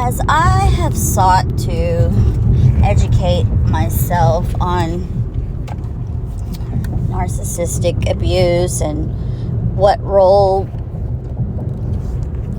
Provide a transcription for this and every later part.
As I have sought to educate myself on narcissistic abuse and what role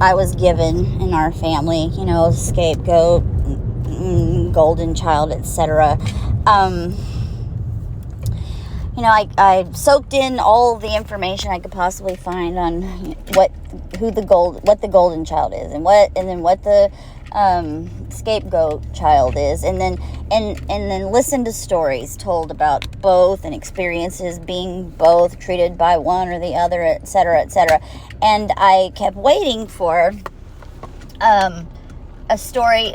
I was given in our family, scapegoat, golden child, etc. I soaked in all the information I could possibly find on what the golden child is, and then what the scapegoat child is, and then listen to stories told about both and experiences being both, treated by one or the other, etc., etc. And I kept waiting for a story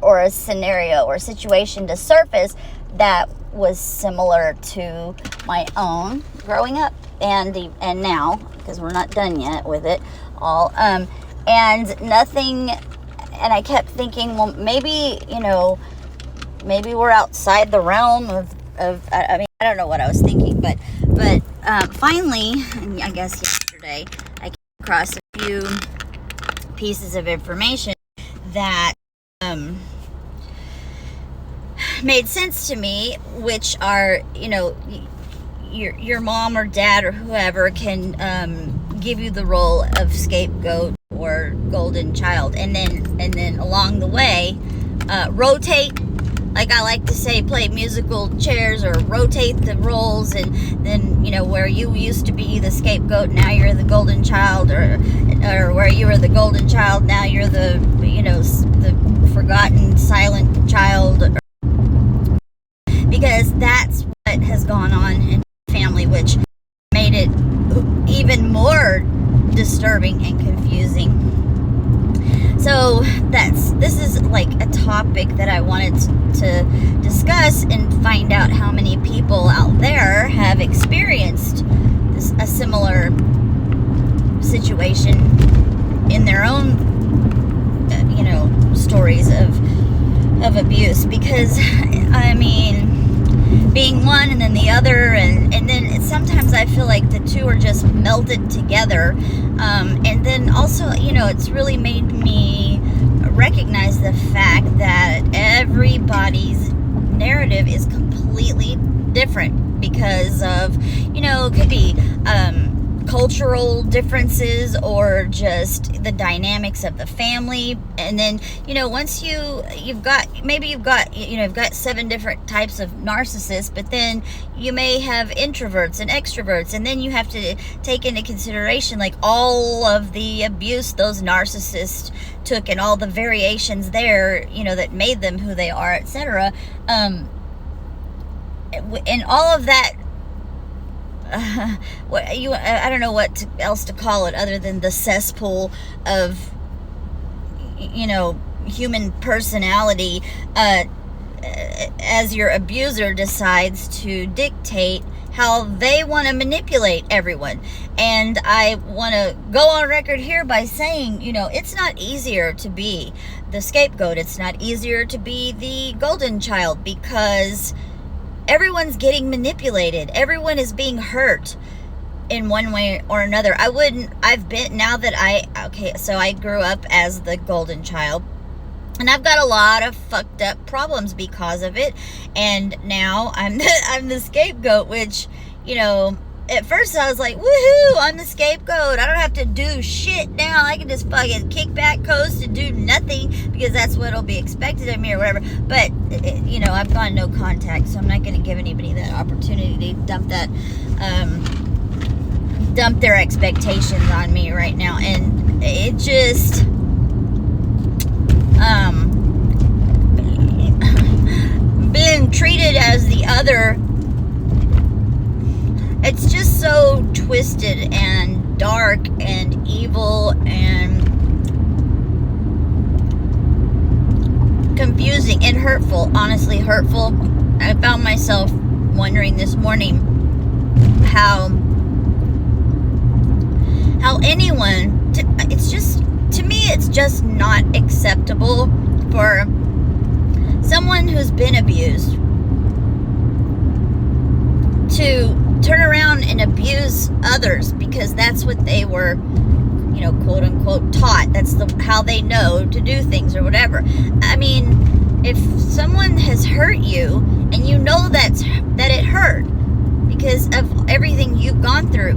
or a scenario or a situation to surface that was similar to my own growing up and now, because we're not done yet with it all, and nothing. And I kept thinking, well, maybe we're outside the realm of I don't know what I was thinking, but finally, and I guess yesterday, I came across a few pieces of information that made sense to me, which are, your mom or dad or whoever can give you the role of scapegoat or golden child, and then along the way rotate, like I like to say, play musical chairs, or rotate the roles, and then where you used to be the scapegoat, now you're the golden child, or where you were the golden child, now you're the the forgotten silent child, because that's what has gone on in the family, which made it even more disturbing and confusing. So this is like a topic that I wanted to discuss and find out how many people out there have experienced a similar situation in their own stories of abuse, because being one and then the other, and then sometimes I feel like the two are just melded together, and then also it's really made me recognize the fact that everybody's narrative is completely different because of could be cultural differences or just the dynamics of the family. And then once you've got 7 different types of narcissists, but then you may have introverts and extroverts, and then you have to take into consideration like all of the abuse those narcissists took and all the variations there that made them who they are, etc. And all of that, I don't know what else to call it other than the cesspool of human personality, as your abuser decides to dictate how they want to manipulate everyone. And I want to go on record here by saying, it's not easier to be the scapegoat, it's not easier to be the golden child, because everyone's getting manipulated. Everyone is being hurt in one way or another. So I grew up as the golden child, and I've got a lot of fucked up problems because of it. And now I'm the scapegoat, which, at first I was like, woohoo, I'm the scapegoat. I don't have to do shit now. I can just fucking kick back, coast, and do nothing because that's what'll be expected of me or whatever. But, I've gone no contact, so I'm not going to give anybody that opportunity to dump their expectations on me right now. And it just, being treated as the other, it's just so twisted and dark and evil and confusing and hurtful. Honestly, hurtful. I found myself wondering this morning how anyone, to me, it's just not acceptable for someone who's been abused to turn around and abuse others, because that's what they were, quote unquote taught. That's how they know to do things or whatever. I mean, if someone has hurt you and you know that it hurt because of everything you've gone through,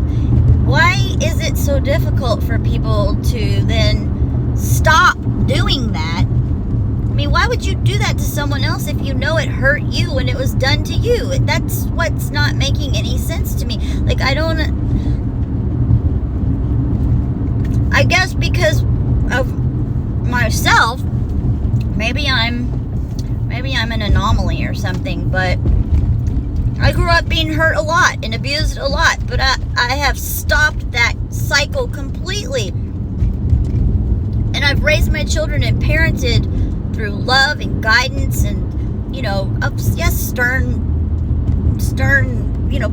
why is it so difficult for people to then stop doing that? I mean, why would you do that to someone else if you know it hurt you when it was done to you? That's what's not making any sense to me. Like, I guess because of myself, maybe I'm an anomaly or something, but I grew up being hurt a lot and abused a lot, but I have stopped that cycle completely. And I've raised my children and parented through love and guidance and, yes, stern,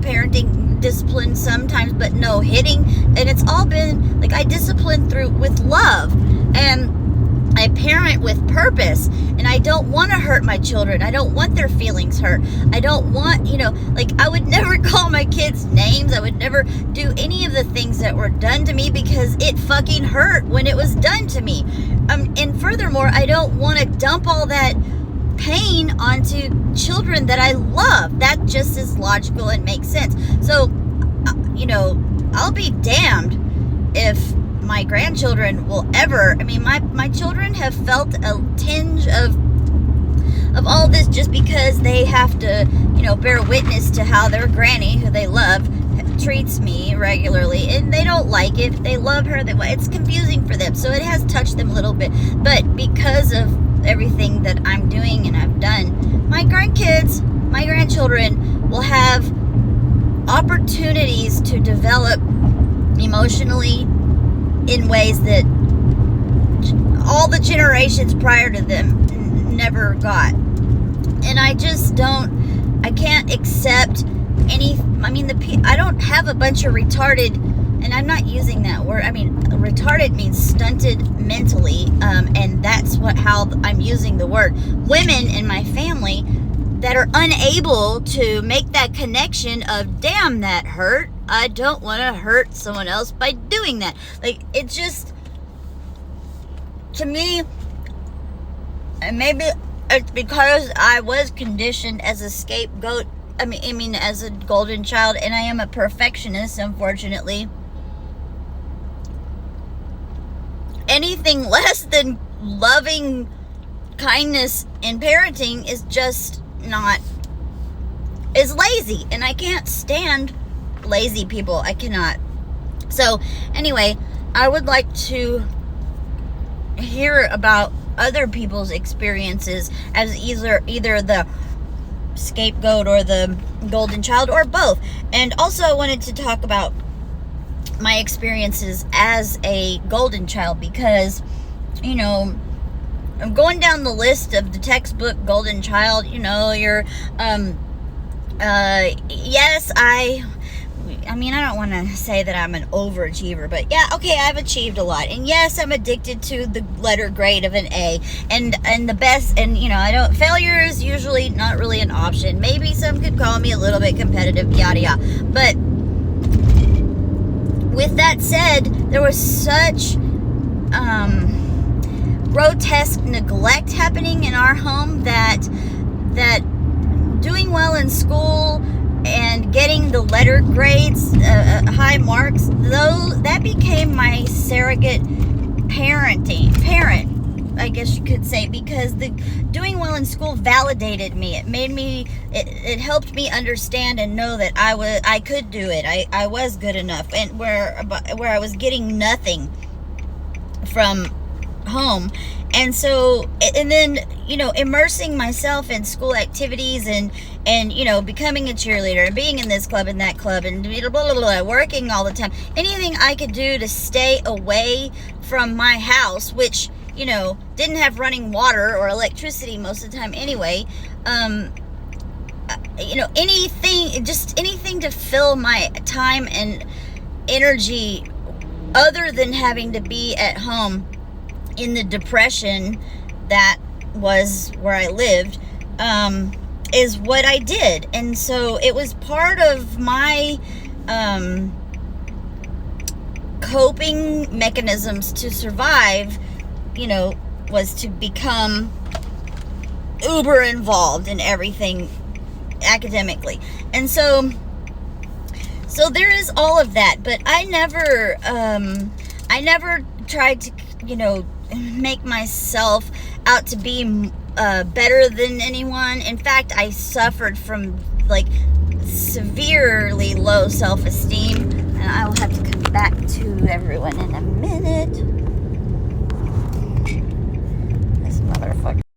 parenting discipline sometimes, but no hitting. And it's all been like I discipline through with love, and I parent with purpose, and I don't want to hurt my children. I don't want their feelings hurt. I don't want, I would never call my kids names. I would never do any of the things that were done to me because it fucking hurt when it was done to me. And furthermore, I don't want to dump all that pain onto children that I love. That just is logical and makes sense. So, I'll be damned if my grandchildren will ever, my children have felt a tinge of all this just because they have to, bear witness to how their granny, who they love, treats me regularly, and they don't like it. They love her. It's confusing for them, so it has touched them a little bit. But because of everything that I'm doing and I've done, my grandchildren will have opportunities to develop emotionally in ways that all the generations prior to them never got. And I can't accept I don't have a bunch of retarded, and I'm not using that word. Retarded means stunted mentally, and that's how I'm using the word. Women in my family that are unable to make that connection of, damn, that hurt. I don't want to hurt someone else by doing that. Like, it just, to me, and maybe it's because I was conditioned as a scapegoat, as a golden child, and I am a perfectionist, unfortunately. Anything less than loving kindness in parenting is just is lazy, and I can't stand lazy people. I cannot. So anyway, I would like to hear about other people's experiences as either the scapegoat or the golden child, or both. And also I wanted to talk about my experiences as a golden child, because I'm going down the list of the textbook golden child. You're yes, I don't want to say that I'm an overachiever, but yeah, okay, I've achieved a lot. And yes, I'm addicted to the letter grade of an A. And the best, and failure is usually not really an option. Maybe some could call me a little bit competitive, yada yada. But with that said, there was such grotesque neglect happening in our home that doing well in school and getting the letter grades, high marks, that became my surrogate parent, I guess you could say, because the doing well in school validated me. It made me, it helped me understand and know that I could do it. I was good enough, and where I was getting nothing from home. And so, and then, immersing myself in school activities and becoming a cheerleader and being in this club and that club and blah, blah, blah, blah, working all the time. Anything I could do to stay away from my house, which, didn't have running water or electricity most of the time anyway. Anything to fill my time and energy other than having to be at home in the depression that was where I lived, is what I did. And so it was part of my coping mechanisms to survive, was to become uber involved in everything academically. And so there is all of that, but I never tried to, make myself out to be better than anyone. In fact, I suffered from like severely low self-esteem, and I will have to come back to everyone in a minute. This motherfucker.